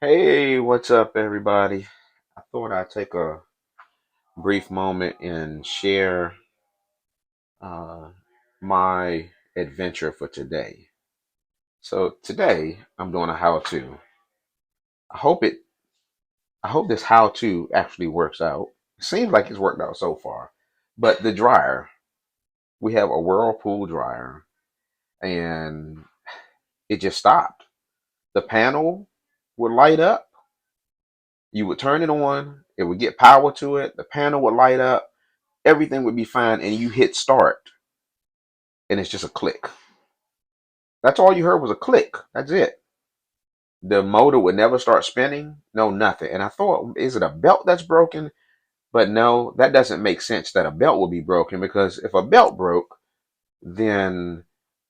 Hey, what's up, everybody? I thought I'd take a brief moment and share uh, my adventure for today. So today, I'm doing a how-to. I hope it. I hope this how-to actually works out. Seems like it's worked out so far. But the dryer, we have a Whirlpool dryer, and it just stopped. The panel would light up. You would turn it on. It would get power to it. The panel would light up. Everything would be fine, and you hit start and it's just a click. That's all you heard was a click. That's it. The motor would never start spinning. No, nothing. And I thought, is it a belt that's broken? But no, that doesn't make sense that a belt would be broken, because if a belt broke, then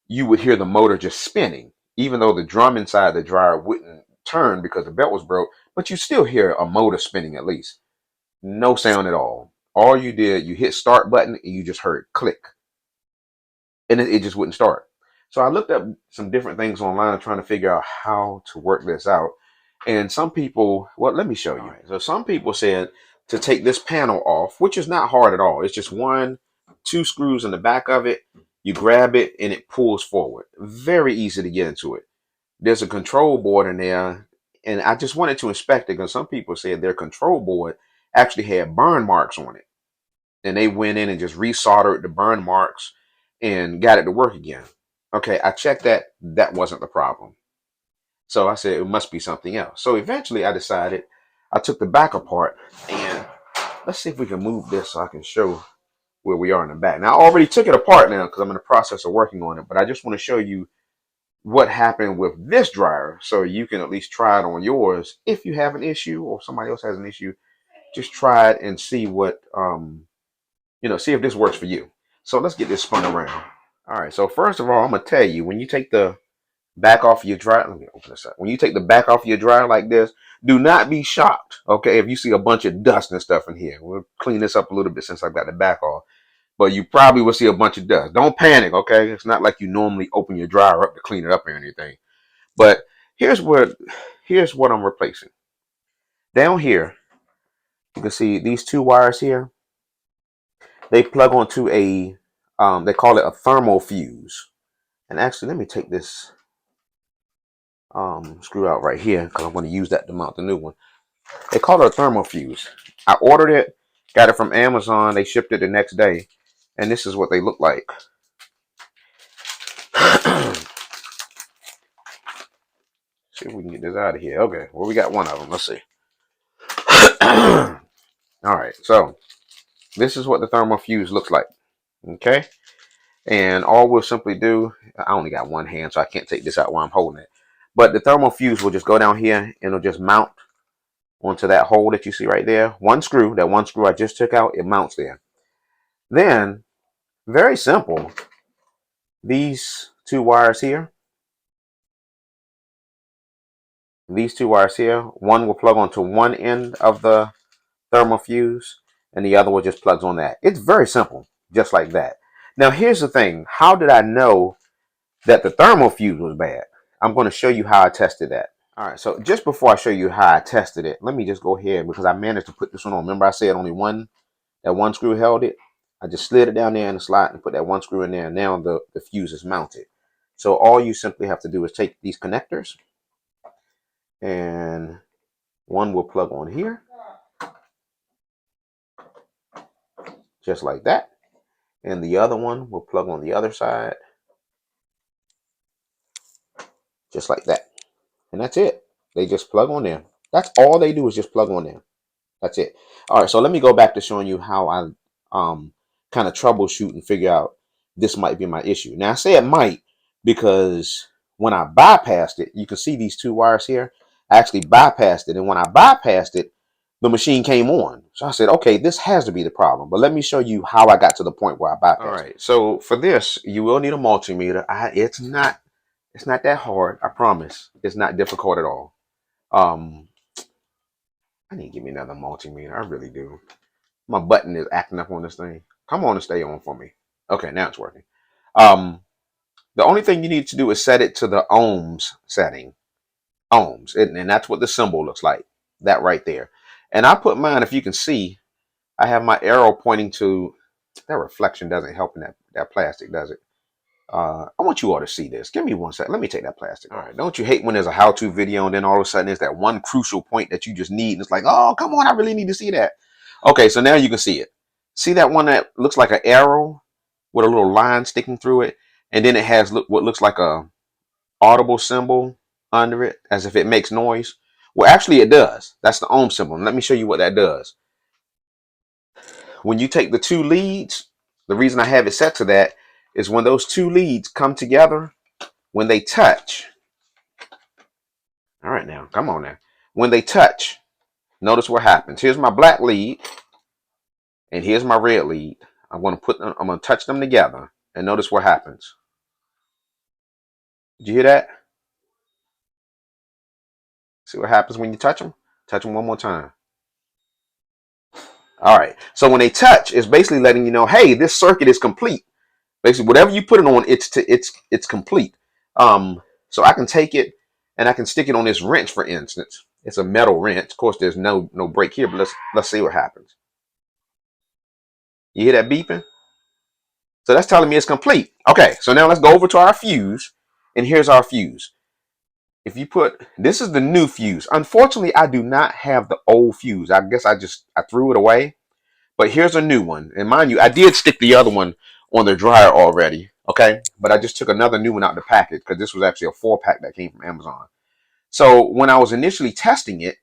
you would hear the motor just spinning, even though the drum inside the dryer wouldn't turn because the belt was broke, but you still hear a motor spinning at least. No sound at all. All you did, you hit start button and you just heard click, and it just wouldn't start. So I looked up some different things online trying to figure out how to work this out. And some people, well, let me show you. So some people said to take this panel off, which is not hard at all. It's just two screws in the back of it. You grab it and it pulls forward. Very easy to get into it. There's a control board in there, and I just wanted to inspect it because some people said their control board actually had burn marks on it, and they went in and just resoldered the burn marks and got it to work again. Okay, I checked that. That wasn't the problem. So I said it must be something else. So eventually I decided, I took the back apart, and let's see if we can move this so I can show where we are in the back. Now I already took it apart now because I'm in the process of working on it, but I just want to show you what happened with this dryer so you can at least try it on yours. If you have an issue or somebody else has an issue, just try it and see what see if this works for you. So let's get this spun around. All right. So first of all, I'm gonna tell you, when you take the back off your dryer, let me open this up. When you take the back off your dryer like this, do not be shocked. Okay, if you see a bunch of dust and stuff in here, we'll clean this up a little bit since I've got the back off. But you probably will see a bunch of dust. Don't panic. Okay, it's not like you normally open your dryer up to clean it up or anything. But here's what here's what I'm replacing. Down here, you can see these two wires here. They plug onto a they call it a thermal fuse. And actually, let me take this screw out right here because I'm going to use that to mount the new one. They call it a thermal fuse. I ordered it, got it from Amazon. They shipped it the next day, and this is what they look like. See if we can get this out of here. Okay, well, we got one of them. Let's see. All right, so this is what the thermal fuse looks like. Okay, and all we'll simply do, I only got one hand, so I can't take this out while I'm holding it. But the thermal fuse will just go down here, and it'll just mount onto that hole that you see right there. That one screw I just took out, it mounts there. Then, very simple, these two wires here, one will plug onto one end of the thermal fuse, and the other one just plugs on that. It's very simple, just like that. Now, here's the thing. How did I know that the thermal fuse was bad? I'm going to show you how I tested that. All right, so just before I show you how I tested it, let me just go ahead, because I managed to put this one on. Remember I said only that one screw held it? I just slid it down there in the slot and put that one screw in there, and now the fuse is mounted. So all you simply have to do is take these connectors, and one will plug on here, just like that. And the other one will plug on the other side, just like that. And that's it. They just plug on there. That's all they do, is just plug on there. That's it. All right, so let me go back to showing you how I kind of troubleshoot and figure out this might be my issue. Now I say it might because when I bypassed it, you can see these two wires here. I actually bypassed it, and when I bypassed it, the machine came on. So I said, okay, this has to be the problem. But let me show you how I got to the point where I bypassed it. All right, so for this, you will need a multimeter. It's not that hard, I promise. It's not difficult at all. I need to give me another multimeter. I really do. My button is acting up on this thing. Come on and stay on for me. Okay, now it's working. The only thing you need to do is set it to the ohms setting. ohms. And that's what the symbol looks like, that right there. And I put mine, if you can see, I have my arrow pointing to, that reflection doesn't help in that plastic, does it? I want you all to see this. Give me 1 second. Let me take that plastic. All right. Don't you hate when there's a how-to video and then all of a sudden there's that one crucial point that you just need? And it's like, oh, come on, I really need to see that. Okay, so now you can see it. See that one that looks like an arrow with a little line sticking through it? And then it has what looks like a audible symbol under it, as if it makes noise. Well, actually it does. That's the ohm symbol. And let me show you what that does. When you take the two leads, the reason I have it set to that is when those two leads come together, when they touch. All right, now, come on now. When they touch, notice what happens. Here's my black lead, and here's my red lead. I'm going to touch them together, and notice what happens. Did you hear that? See what happens when you touch them? Touch them one more time. All right. So when they touch, it's basically letting you know, hey, this circuit is complete. Basically, whatever you put it on, it's complete. So I can take it and I can stick it on this wrench, for instance. It's a metal wrench. Of course, there's no break here, but let's see what happens. You hear that beeping? So that's telling me it's complete. Okay, so now let's go over to our fuse, and here's our fuse. If you put, this is the new fuse. Unfortunately, I do not have the old fuse. I guess I threw it away. But here's a new one. And mind you, I did stick the other one on the dryer already. Okay. But I just took another new one out of the package because this was actually a 4-pack that came from Amazon. So when I was initially testing it,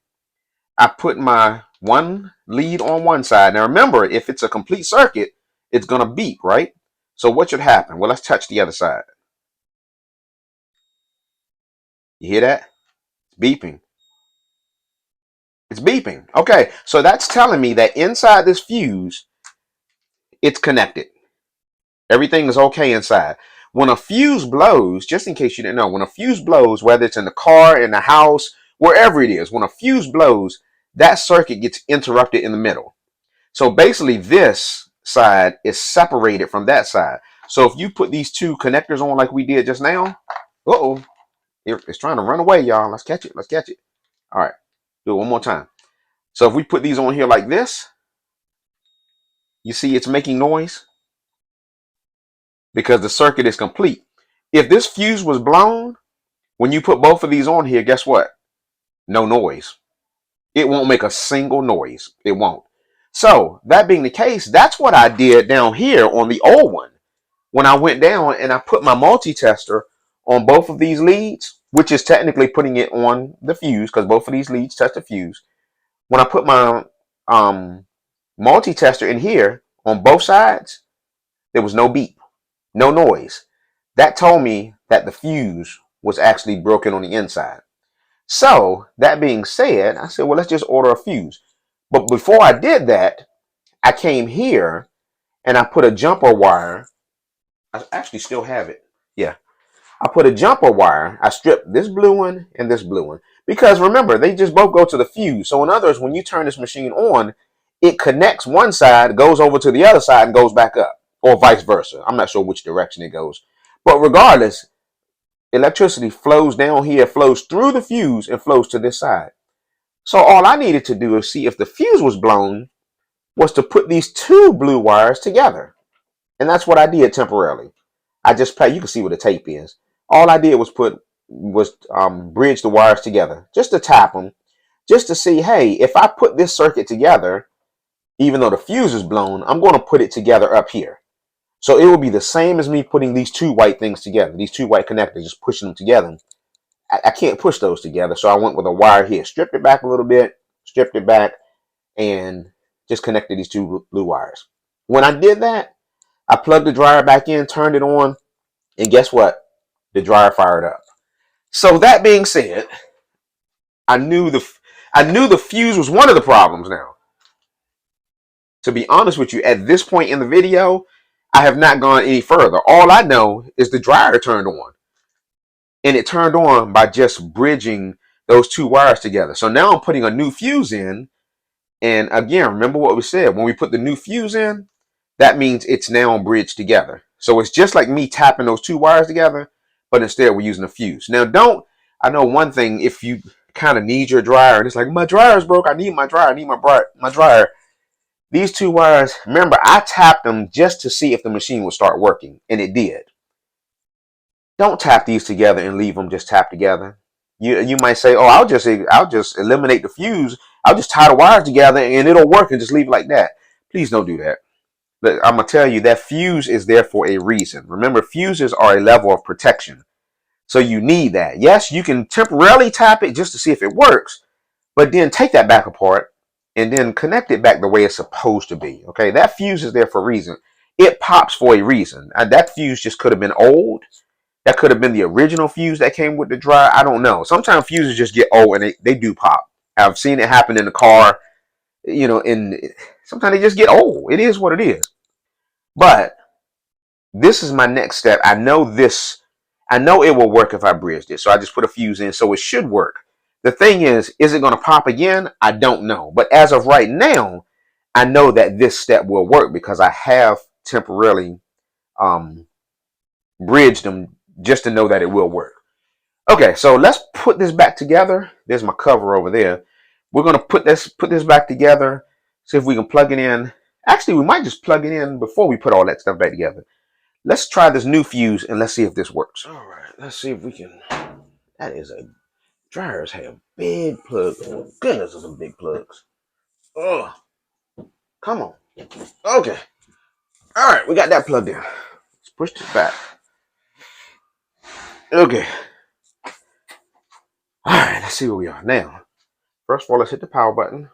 I put my one lead on one side. Now remember, if it's a complete circuit, it's going to beep, right? So what should happen? Well, let's touch the other side. You hear that? It's beeping. It's beeping. Okay. So that's telling me that inside this fuse, it's connected. Everything is okay inside. When a fuse blows, just in case you didn't know, when a fuse blows, whether it's in the car, in the house, wherever it is, when a fuse blows, that circuit gets interrupted in the middle. So basically this side is separated from that side. So if you put these two connectors on like we did just now, uh-oh, it's trying to run away, y'all. Let's catch it. Let's catch it. All right, do it one more time. So if we put these on here like this, you see it's making noise because the circuit is complete. If this fuse was blown, when you put both of these on here, guess what? No noise. It won't make a single noise. It won't. So that being the case, that's what I did down here on the old one. When I went down and I put my multi-tester on both of these leads, which is technically putting it on the fuse because both of these leads touch the fuse. When I put my multi-tester in here on both sides, there was no beep, no noise. That told me that the fuse was actually broken on the inside. So that being said, I said, well, let's just order a fuse. But before I did that, I came here and I put a jumper wire. I actually still have it. Yeah. I put a jumper wire. I stripped this blue one and this blue one. Because remember, they just both go to the fuse. So in other words, when you turn this machine on, it connects one side, goes over to the other side, and goes back up. Or vice versa. I'm not sure which direction it goes. But regardless, electricity flows down here, flows through the fuse, and flows to this side. So all I needed to do is see if the fuse was blown, was to put these two blue wires together. And that's what I did temporarily. I just play. You can see where the tape is. All I did was bridge the wires together, just to tap them, just to see, hey, if I put this circuit together, even though the fuse is blown, I'm going to put it together up here. So it will be the same as me putting these two white things together, these two white connectors, just pushing them together. I can't push those together, so I went with a wire here, stripped it back a little bit, stripped it back, and just connected these two blue wires. When I did that, I plugged the dryer back in, turned it on, and guess what? The dryer fired up. So that being said, I knew the fuse was one of the problems now. To be honest with you, at this point in the video, I have not gone any further. All I know is the dryer turned on. And it turned on by just bridging those two wires together. So now I'm putting a new fuse in. And again, remember what we said. When we put the new fuse in, that means it's now bridged together. So it's just like me tapping those two wires together, but instead we're using a fuse. Now I know one thing, if you kind of need your dryer and it's like, my dryer's broke, I need my dryer, I need my dryer. These two wires, remember, I tapped them just to see if the machine would start working, and it did. Don't tap these together and leave them just tapped together. You might say, oh, I'll just eliminate the fuse. I'll just tie the wires together and it'll work and just leave it like that. Please don't do that. But I'm gonna tell you that fuse is there for a reason. Remember, fuses are a level of protection. So you need that. Yes, you can temporarily tap it just to see if it works, but then take that back apart and then connect it back the way it's supposed to be. Okay, that fuse is there for a reason. It pops for a reason. That fuse just could have been old. That could have been the original fuse that came with the dryer. I don't know. Sometimes fuses just get old and they do pop. I've seen it happen in the car, and sometimes they just get old. It is what it is. But this is my next step. I know it will work if I bridged it. So I just put a fuse in, so it should work. The thing is it going to pop again? I don't know. But as of right now, I know that this step will work because I have temporarily bridged them just to know that it will work. Okay, so let's put this back together. There's my cover over there. We're going to put this back together, see if we can plug it in. Actually, we might just plug it in before we put all that stuff back together. Let's try this new fuse and let's see if this works. All right, let's see if we can. That is a dryers have big plugs. Oh, goodness, those are big plugs. Oh, come on. Okay. All right, we got that plugged in. Let's push this back. Okay. All right, let's see where we are now. First of all, let's hit the power button.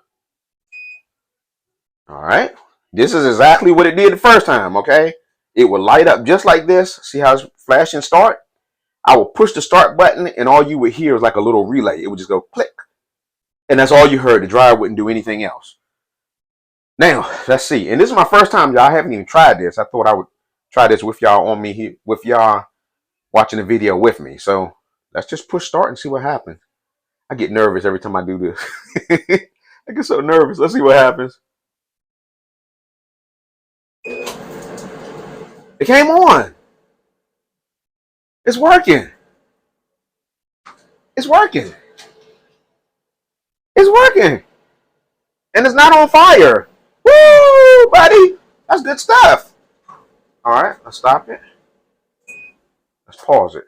All right. This is exactly what it did the first time, okay? It will light up just like this. See how it's flashing start? I will push the start button and all you would hear is like a little relay. It would just go click. And that's all you heard. The dryer wouldn't do anything else. Now, let's see. And this is my first time, y'all. I haven't even tried this. I thought I would try this with y'all on me here, with y'all watching the video with me. So let's just push start and see what happens. I get nervous every time I do this. I get so nervous. Let's see what happens. It came on. It's working. It's working. It's working. And it's not on fire. Woo, buddy. That's good stuff. All right, let's stop it. Let's pause it.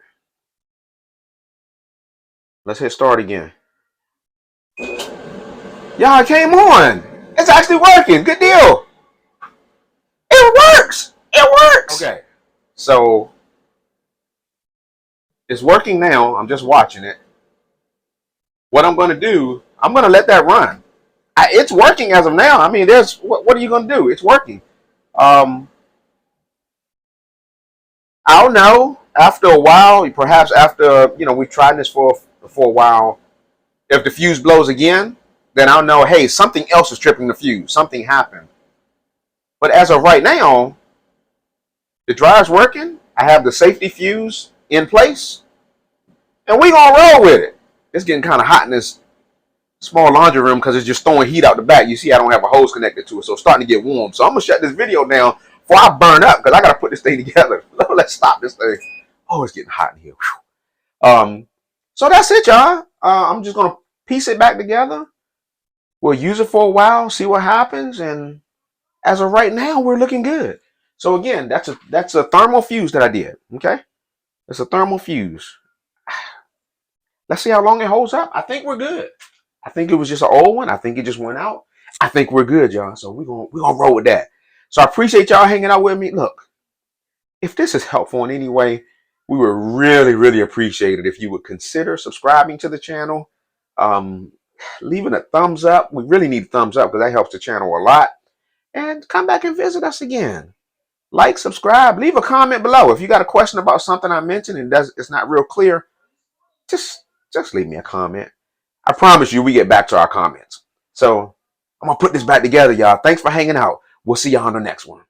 Let's hit start again. Y'all, it came on. It's actually working. Good deal. It works. It works. Okay. So it's working now. I'm just watching it. What I'm going to do, I'm going to let that run. It's working as of now. I mean, what are you going to do? It's working. I don't know. After a while, perhaps after we've tried this for a while, if the fuse blows again, then I'll know. Hey, something else is tripping the fuse. Something happened. But as of right now, the dryer's working. I have the safety fuse in place, and we gonna roll with it. It's getting kind of hot in this small laundry room because it's just throwing heat out the back. You see, I don't have a hose connected to it, so it's starting to get warm. So I'm gonna shut this video down before I burn up because I gotta put this thing together. Let's stop this thing. Oh, it's getting hot in here. So that's it, y'all. I'm just gonna piece it back together. We'll use it for a while, see what happens, and as of right now, we're looking good. So again, that's a thermal fuse that I did. Okay, it's a thermal fuse. Let's see how long it holds up. I think we're good. I think it was just an old one. I think it just went out. I think we're good, y'all. So we're gonna roll with that. So I appreciate y'all hanging out with me. Look, if this is helpful in any way, we would really, really appreciate it if you would consider subscribing to the channel, leaving a thumbs up. We really need a thumbs up because that helps the channel a lot. And come back and visit us again. Like, subscribe, leave a comment below. If you got a question about something I mentioned and it's not real clear, just leave me a comment. I promise you we get back to our comments. So I'm going to put this back together, y'all. Thanks for hanging out. We'll see y'all on the next one.